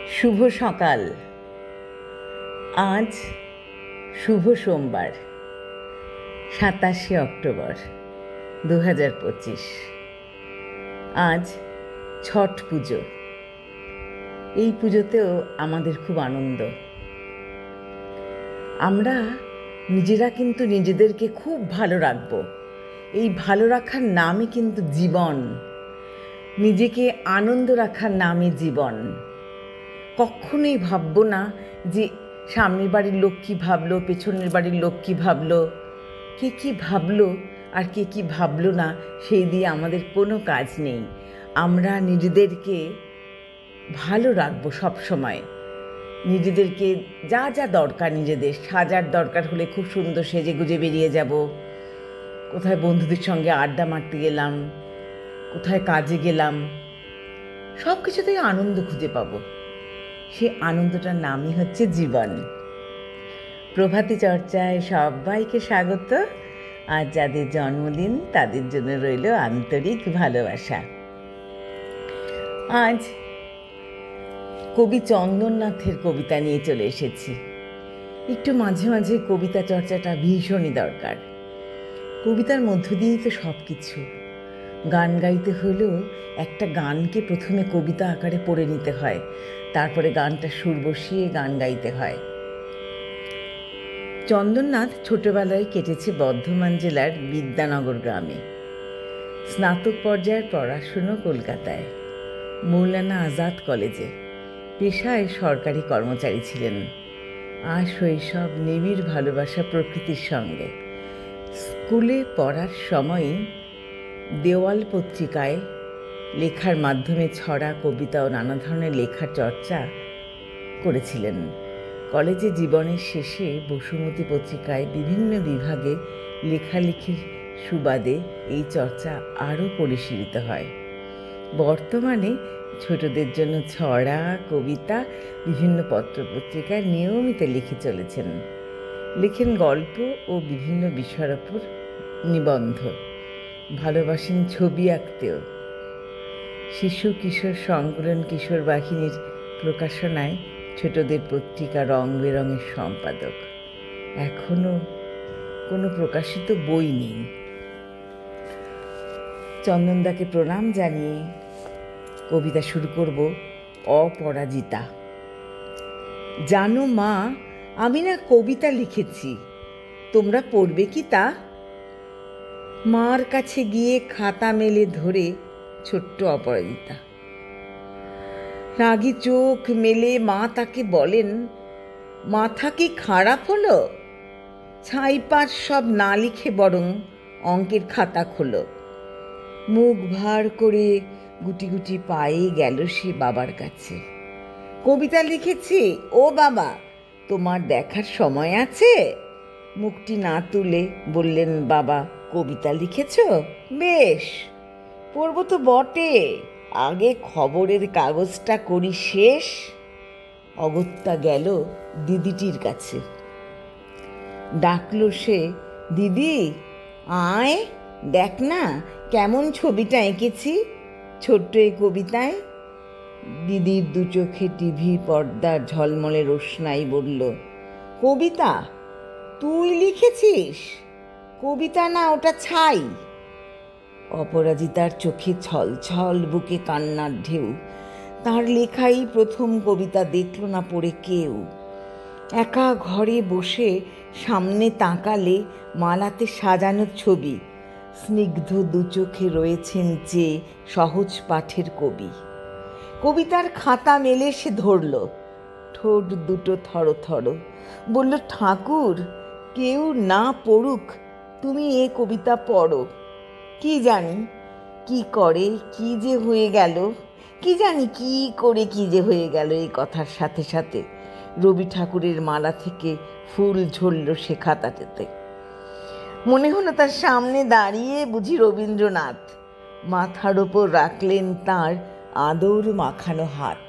শুভ সকাল। আজ শুভ সোমবার, 27শে অক্টোবর 2025। আজ ছট পুজো। এই পুজোতেও আমাদের খুব আনন্দ। আমরা নিজেরা কিন্তু নিজেদেরকে খুব ভালো রাখব। এই ভালো রাখার নামই কিন্তু জীবন। নিজেকে আনন্দ রাখার নামই জীবন। কখনোই ভাববো না যে সামনের বাড়ির লোক কী ভাবলো, পেছনের বাড়ির লোক কী ভাবলো, কে কী ভাবলো আর কে কী ভাবলো না, সেই দিয়ে আমাদের কোনো কাজ নেই। আমরা নিজেদেরকে ভালো রাখবো সব সময়। নিজেদেরকে যা যা দরকার, নিজেদের সাজার দরকার হলে খুব সুন্দর সেজে গুজে বেরিয়ে যাব। কোথায় বন্ধুদের সঙ্গে আড্ডা মারতে গেলাম, কোথায় কাজে গেলাম, সব কিছুতেই আনন্দ খুঁজে পাবো। সে আনন্দটার নামই হচ্ছে জীবন। প্রভাতী চর্চায় সবাইকে স্বাগত। আর যাদের জন্মদিন তাদের জন্য রইল আন্তরিক ভালোবাসা। আজ কবি চন্দননাথের কবিতা নিয়ে চলে এসেছি। একটু মাঝে মাঝে কবিতা চর্চাটা ভীষণই দরকার। কবিতার মধ্য দিয়েই তো সব কিছু। গান গাইতে হলেও একটা গানকে প্রথমে কবিতা আকারে পড়ে নিতে হয়, তারপরে গানটা সুর বসিয়ে গান গাইতে হয়। চন্দননাথ ছোটবেলায় কেটেছে বর্ধমান জেলার বিদ্যানগর গ্রামে। স্নাতক পর্যায়ের পড়াশুনো কলকাতায়, মৌলানা আজাদ কলেজে। পেশায় সরকারি কর্মচারী ছিলেন। আর শৈশব নিবিড় ভালোবাসা প্রকৃতির সঙ্গে। স্কুলে পড়ার সময়ই দেওয়াল পত্রিকায় লেখার মাধ্যমে ছড়া, কবিতা ও নানা ধরনের লেখার চর্চা করেছিলেন। কলেজে জীবনের শেষে বসুমতী পত্রিকায় বিভিন্ন বিভাগে লেখালেখির সুবাদে এই চর্চা আরও পরিশীলিত হয়। বর্তমানে ছোটদের জন্য ছড়া, কবিতা বিভিন্ন পত্রপত্রিকায় নিয়মিত লিখে চলেছেন। লেখেন গল্প ও বিভিন্ন বিষয়ের ওপর নিবন্ধ। ভালোবাসেন ছবি আঁকতেও। শিশু কিশোর সংকলন কিশোর বাহিনীর প্রকাশনায় ছোটদের পত্রিকা রং বেরঙের সম্পাদক। এখনো কোনো প্রকাশিত বই নেই। চন্দনদাকে প্রণাম জানিয়ে কবিতা শুরু করব। অপরাজিতা। জানো মা, আমি না কবিতা লিখেছি, তোমরা পড়বে কি তা? মার কাছে গিয়ে খাতা মেলে ধরে ছোট্ট অপরাজিতা। রাগী চোখ মেলে মা তাকে বলেন, মাথা কি খারাপ হলো? ছাইপাশ সব না লিখে বরং অঙ্কের খাতা খোলো। মুখ ভার করে গুটি গুটি পায়ে গেল সে বাবার কাছে। কবিতা লিখেছি ও বাবা, তোমার দেখার সময় আছে? মুখটি না তুলে বললেন বাবা, কবিতা লিখেছ? বেশ, পড়ব তো বটে, আগে খবরের কাগজটা করি শেষ। অগত্যা গেল দিদিটির কাছে। ডাকলো সে, দিদি আয়, দেখ না কেমন ছবিটা এঁকেছি ছোট্ট এই কবিতায়। দিদির দু চোখে টিভি পর্দার ঝলমলে রোশনাই বলল, কবিতা? তুই লিখেছিস? কবিতা না, ওটা ছাই। অপরাজিতার চোখে ছলছল, বুকে কান্নার ঢেউ। তার লেখাই প্রথম কবিতা দেখল না পড়ে কেউ। একা ঘরে বসে সামনে তাকালে মালাতে সাজানো ছবি। স্নিগ্ধ দু চোখে রয়েছেন যে সহজ পাঠের কবি। কবিতার খাতা মেলে সে ধরল, ঠোঁট দুটো থরথর। বলল, ঠাকুর, কেউ না পড়ুক, তুমি এ কবিতা পড়ো। কি জানি কি করে কি যে হয়ে গেল, কি জানি কি করে কি যে হয়ে গেল। এই কথার সাথে সাথে রবি ঠাকুরের মালা থেকে ফুল ঝরল সে খাতাটাতে। মনে হলো তার সামনে দাঁড়িয়ে বুঝি রবীন্দ্রনাথ। মাথার ওপর রাখলেন তাঁর আদর মাখানো হাত।